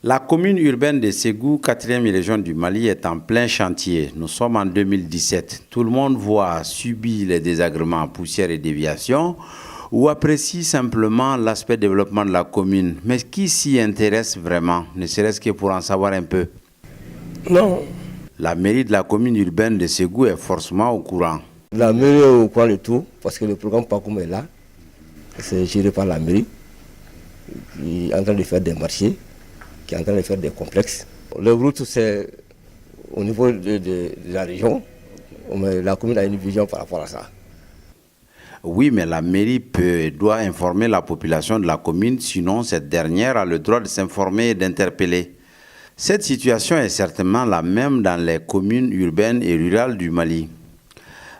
La commune urbaine de Ségou, 4e région du Mali, est en plein chantier. Nous sommes en 2017. Tout le monde voit, subit les désagréments, poussière et déviation, ou apprécie simplement l'aspect développement de la commune. Mais qui s'y intéresse vraiment, ne serait-ce que pour en savoir un peu? Non. La mairie de la commune urbaine de Ségou est forcément au courant. La mairie est au courant de tout, parce que le programme Pakoum est là. C'est géré par la mairie, qui est en train de faire des marchés, qui est en train de faire des complexes. Les routes, c'est au niveau de la région. La commune a une vision par rapport à ça. Oui, mais la mairie peut et doit informer la population de la commune, sinon cette dernière a le droit de s'informer et d'interpeller. Cette situation est certainement la même dans les communes urbaines et rurales du Mali.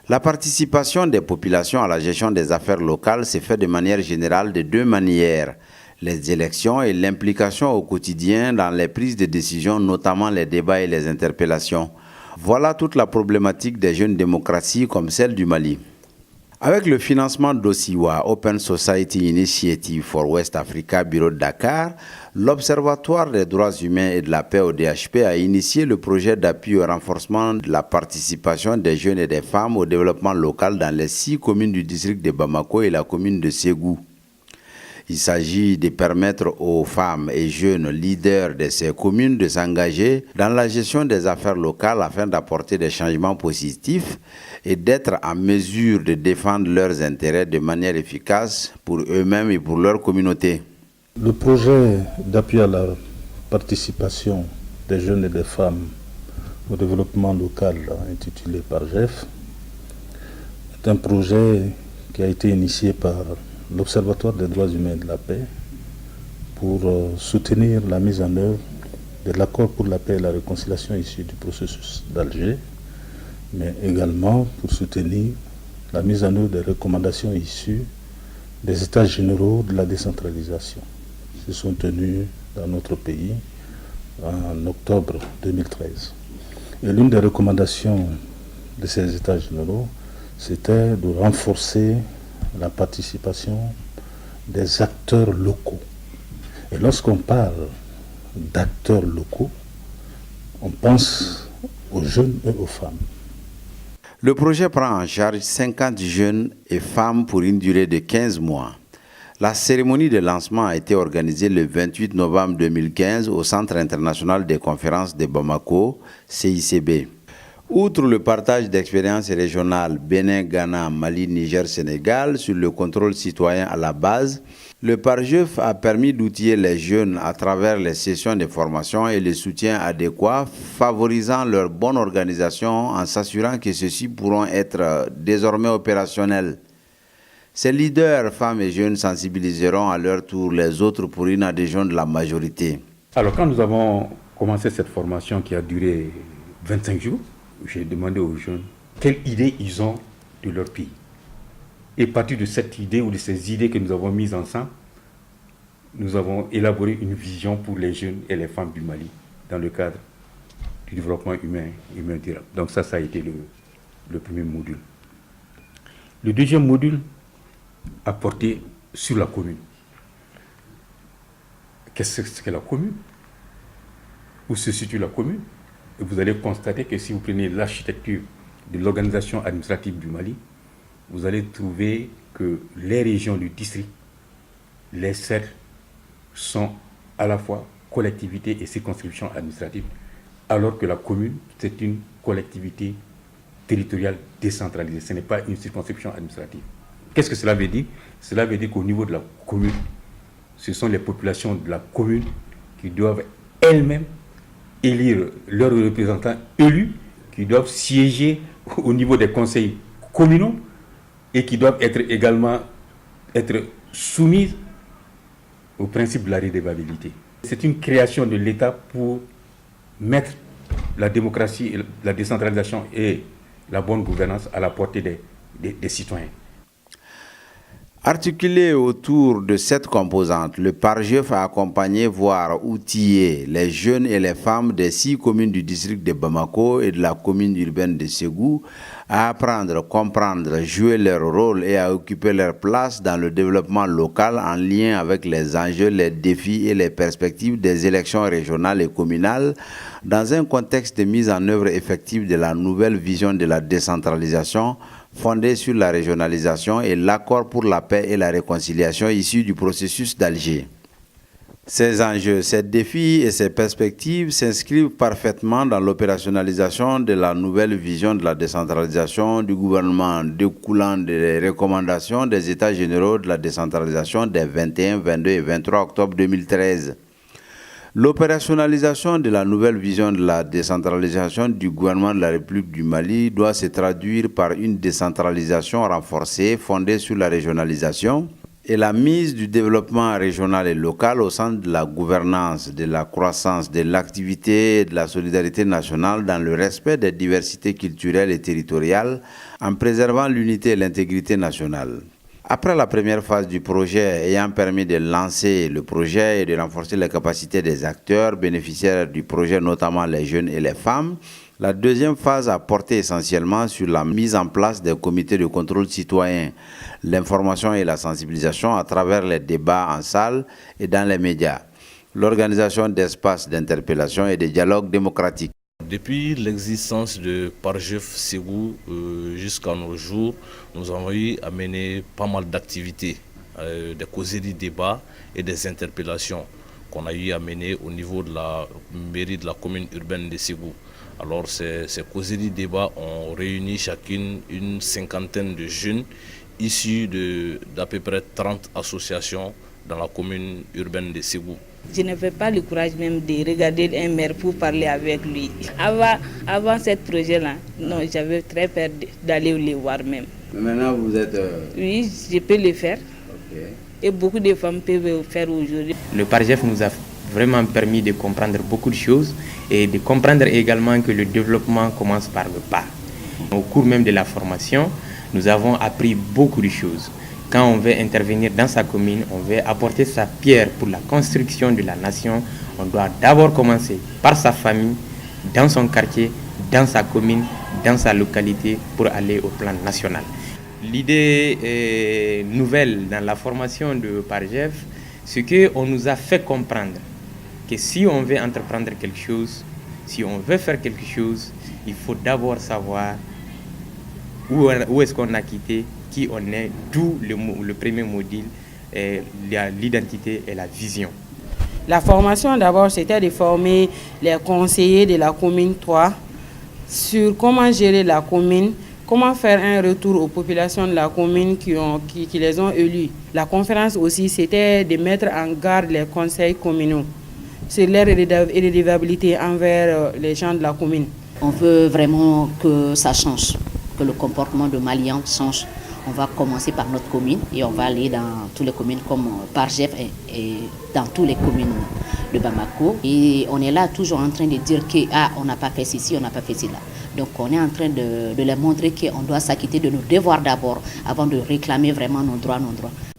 La participation des populations à la gestion des affaires locales se fait de manière générale de deux manières: les élections et l'implication au quotidien dans les prises de décision, notamment les débats et les interpellations. Voilà toute la problématique des jeunes démocraties comme celle du Mali. Avec le financement d'OSIWA, Open Society Initiative for West Africa, bureau de Dakar, l'Observatoire des droits humains et de la paix ODHP a initié le projet d'appui au renforcement de la participation des jeunes et des femmes au développement local dans les 6 communes du district de Bamako et la commune de Ségou. Il s'agit de permettre aux femmes et jeunes leaders de ces communes de s'engager dans la gestion des affaires locales afin d'apporter des changements positifs et d'être en mesure de défendre leurs intérêts de manière efficace pour eux-mêmes et pour leur communauté. Le projet d'appui à la participation des jeunes et des femmes au développement local, intitulé par GEF, est un projet qui a été initié par l'Observatoire des droits humains et de la paix pour soutenir la mise en œuvre de l'accord pour la paix et la réconciliation issu du processus d'Alger, mais également pour soutenir la mise en œuvre des recommandations issues des États généraux de la décentralisation. Ils se sont tenus dans notre pays en octobre 2013. Et l'une des recommandations de ces États généraux, c'était de renforcer la participation des acteurs locaux. Et lorsqu'on parle d'acteurs locaux, on pense aux jeunes et aux femmes. Le projet prend en charge 50 jeunes et femmes pour une durée de 15 mois. La cérémonie de lancement a été organisée le 28 novembre 2015 au Centre international des conférences de Bamako, CICB. Outre le partage d'expériences régionales Bénin, Ghana, Mali, Niger, Sénégal sur le contrôle citoyen à la base, le PARJEF a permis d'outiller les jeunes à travers les sessions de formation et le soutien adéquat, favorisant leur bonne organisation en s'assurant que ceux-ci pourront être désormais opérationnels. Ces leaders, femmes et jeunes, sensibiliseront à leur tour les autres pour une adhésion de la majorité. Alors quand nous avons commencé cette formation qui a duré 25 jours, j'ai demandé aux jeunes quelle idée ils ont de leur pays. Et à partir de cette idée ou de ces idées que nous avons mises ensemble, nous avons élaboré une vision pour les jeunes et les femmes du Mali dans le cadre du développement humain durable. Donc ça a été le premier module. Le deuxième module a porté sur la commune. Qu'est-ce que la commune? Où se situe la commune? Et vous allez constater que si vous prenez l'architecture de l'organisation administrative du Mali, vous allez trouver que les régions du district, les cercles, sont à la fois collectivités et circonscriptions administratives, alors que la commune, c'est une collectivité territoriale décentralisée. Ce n'est pas une circonscription administrative. Qu'est-ce que cela veut dire? Cela veut dire qu'au niveau de la commune, ce sont les populations de la commune qui doivent elles-mêmes élire leurs représentants élus, qui doivent siéger au niveau des conseils communaux et qui doivent également être soumises au principe de la redevabilité. C'est une création de l'État pour mettre la démocratie, la décentralisation et la bonne gouvernance à la portée des citoyens. Articulé autour de cette composante, le PARJEF a accompagné, voire outillé les jeunes et les femmes des 6 communes du district de Bamako et de la commune urbaine de Ségou à apprendre, comprendre, jouer leur rôle et à occuper leur place dans le développement local en lien avec les enjeux, les défis et les perspectives des élections régionales et communales dans un contexte de mise en œuvre effective de la nouvelle vision de la décentralisation fondée sur la régionalisation et l'accord pour la paix et la réconciliation issu du processus d'Alger. Ces enjeux, ces défis et ces perspectives s'inscrivent parfaitement dans l'opérationnalisation de la nouvelle vision de la décentralisation du gouvernement découlant des recommandations des États généraux de la décentralisation des 21, 22 et 23 octobre 2013. L'opérationnalisation de la nouvelle vision de la décentralisation du gouvernement de la République du Mali doit se traduire par une décentralisation renforcée fondée sur la régionalisation et la mise du développement régional et local au centre de la gouvernance, de la croissance, de l'activité et de la solidarité nationale dans le respect des diversités culturelles et territoriales en préservant l'unité et l'intégrité nationale. Après la première phase du projet ayant permis de lancer le projet et de renforcer les capacités des acteurs bénéficiaires du projet, notamment les jeunes et les femmes, la deuxième phase a porté essentiellement sur la mise en place des comités de contrôle citoyen, l'information et la sensibilisation à travers les débats en salle et dans les médias, l'organisation d'espaces d'interpellation et de dialogue démocratique. Depuis l'existence de PARJEF Ségou jusqu'à nos jours, nous avons eu à mener pas mal d'activités, des causeries, débats et des interpellations qu'on a eu à mener au niveau de la mairie de la commune urbaine de Ségou. Alors ces causeries, débats ont réuni chacune une cinquantaine de jeunes issus d'à peu près 30 associations dans la commune urbaine de Ségou. Je n'avais pas le courage même de regarder un maire pour parler avec lui. Avant ce projet-là, non, j'avais très peur d'aller le voir même. Mais maintenant, vous êtes... Oui, je peux le faire. Okay. Et beaucoup de femmes peuvent le faire aujourd'hui. Le PARJEF nous a vraiment permis de comprendre beaucoup de choses et de comprendre également que le développement commence par le pas. Au cours même de la formation, nous avons appris beaucoup de choses. Quand on veut intervenir dans sa commune, on veut apporter sa pierre pour la construction de la nation, on doit d'abord commencer par sa famille, dans son quartier, dans sa commune, dans sa localité pour aller au plan national. L'idée nouvelle dans la formation de PARJEF, c'est qu'on nous a fait comprendre que si on veut entreprendre quelque chose, si on veut faire quelque chose, il faut d'abord savoir où est-ce qu'on a quitté, qui on est, d'où le premier module, l'identité et la vision. La formation d'abord c'était de former les conseillers de la commune 3 sur comment gérer la commune, comment faire un retour aux populations de la commune qui les ont élus. La conférence aussi c'était de mettre en garde les conseils communaux sur leur irrédevabilité envers les gens de la commune. On veut vraiment que ça change, que le comportement de Maliens change. On va commencer par notre commune et on va aller dans toutes les communes comme PARJEF et dans toutes les communes de Bamako. Et on est là toujours en train de dire qu'on n'a pas fait ceci, on n'a pas fait cela. Donc on est en train de leur montrer qu'on doit s'acquitter de nos devoirs d'abord avant de réclamer vraiment nos droits.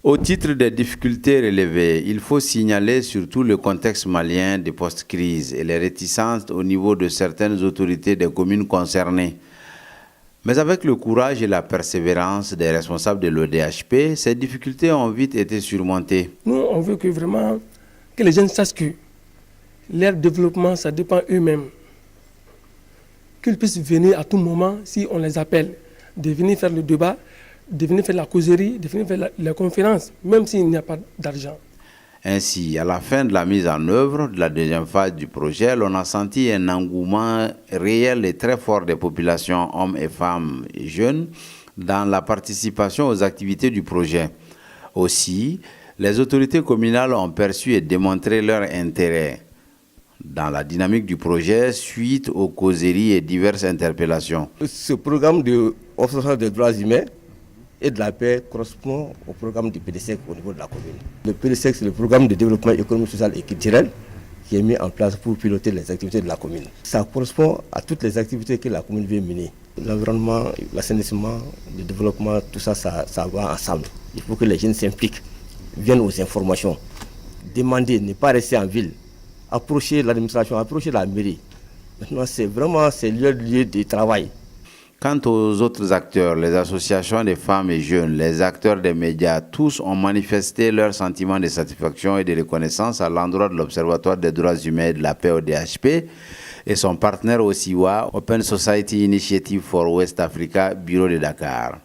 Au titre des difficultés relevées, il faut signaler surtout le contexte malien de post-crise et les réticences au niveau de certaines autorités des communes concernées. Mais avec le courage et la persévérance des responsables de l'ODHP, ces difficultés ont vite été surmontées. Nous, on veut que vraiment que les jeunes sachent que leur développement, ça dépend eux-mêmes. Qu'ils puissent venir à tout moment, si on les appelle, de venir faire le débat, de venir faire la causerie, de venir faire la conférence, même s'il n'y a pas d'argent. Ainsi, à la fin de la mise en œuvre de la deuxième phase du projet, l'on a senti un engouement réel et très fort des populations, hommes et femmes et jeunes, dans la participation aux activités du projet. Aussi, les autorités communales ont perçu et démontré leur intérêt dans la dynamique du projet suite aux causeries et diverses interpellations. Ce programme d'observation des droits humains et de la paix correspond au programme du PDSEC au niveau de la commune. Le PDSEC, c'est le programme de développement économique, social et culturel qui est mis en place pour piloter les activités de la commune. Ça correspond à toutes les activités que la commune veut mener. L'environnement, l'assainissement, le développement, tout ça, ça va ensemble. Il faut que les jeunes s'impliquent, viennent aux informations, demander, ne pas rester en ville, approcher l'administration, approcher la mairie. Maintenant, c'est vraiment lieu de travail. Quant aux autres acteurs, les associations des femmes et jeunes, les acteurs des médias, tous ont manifesté leur sentiment de satisfaction et de reconnaissance à l'endroit de l'Observatoire des droits humains et de la paix ODHP et son partenaire OSIWA, Open Society Initiative for West Africa, bureau de Dakar.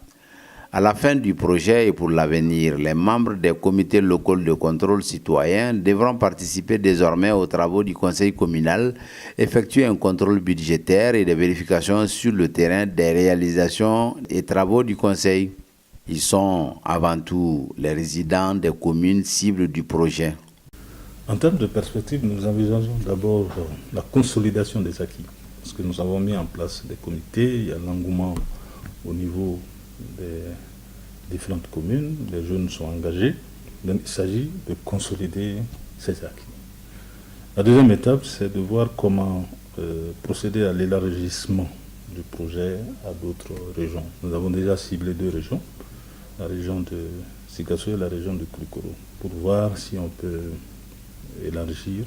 À la fin du projet et pour l'avenir, les membres des comités locaux de contrôle citoyen devront participer désormais aux travaux du conseil communal, effectuer un contrôle budgétaire et des vérifications sur le terrain des réalisations et travaux du conseil. Ils sont avant tout les résidents des communes cibles du projet. En termes de perspective, nous envisageons d'abord la consolidation des acquis, parce que nous avons mis en place des comités, il y a l'engouement au niveau des différentes communes, les jeunes sont engagés, donc il s'agit de consolider ces acquis. La deuxième étape, c'est de voir comment procéder à l'élargissement du projet à d'autres régions. Nous avons déjà ciblé 2 régions, la région de Sikasso et la région de Koulikoro, pour voir si on peut élargir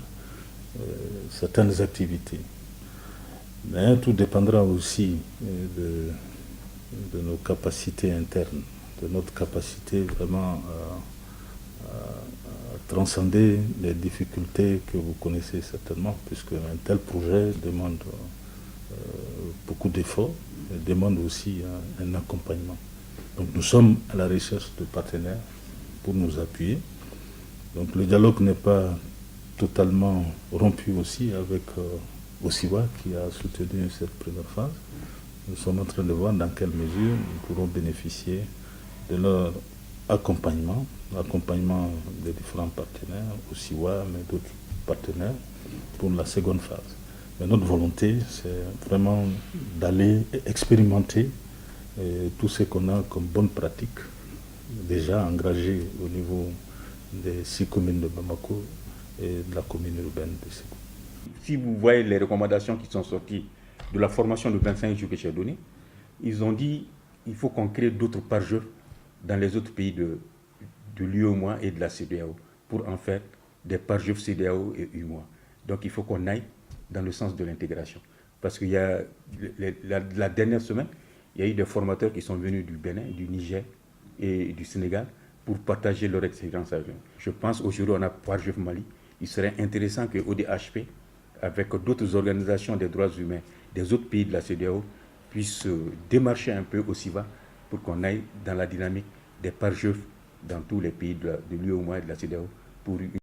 certaines activités. Mais tout dépendra aussi de nos capacités internes, de notre capacité vraiment à transcender les difficultés que vous connaissez certainement, puisque un tel projet demande beaucoup d'efforts et demande aussi un accompagnement. Donc nous sommes à la recherche de partenaires pour nous appuyer. Donc le dialogue n'est pas totalement rompu aussi avec OSIWA qui a soutenu cette première phase. Nous sommes en train de voir dans quelle mesure nous pourrons bénéficier de leur accompagnement, l'accompagnement des différents partenaires, OSIWA, mais d'autres partenaires, pour la seconde phase. Mais notre volonté, c'est vraiment d'aller expérimenter tout ce qu'on a comme bonne pratique, déjà engagé au niveau des 6 communes de Bamako et de la commune urbaine de Sékou. Si vous voyez les recommandations qui sont sorties de la formation de 25 jours que j'ai donnée, ils ont dit qu'il faut qu'on crée d'autres pare-jeux dans les autres pays de l'UEMOA et de la CEDEAO pour en faire des pare-jeux CEDEAO et UEMOA. Donc il faut qu'on aille dans le sens de l'intégration. Parce qu'il y a la dernière semaine, il y a eu des formateurs qui sont venus du Bénin, du Niger et du Sénégal pour partager leur expérience avec nous. Je pense aujourd'hui on a pare-jeux Mali. Il serait intéressant que ODHP, avec d'autres organisations des droits humains des autres pays de la CEDEAO, puissent démarcher un peu au SIVA pour qu'on aille dans la dynamique des pare-jeux dans tous les pays de l'UEMOA et de la CEDEAO pour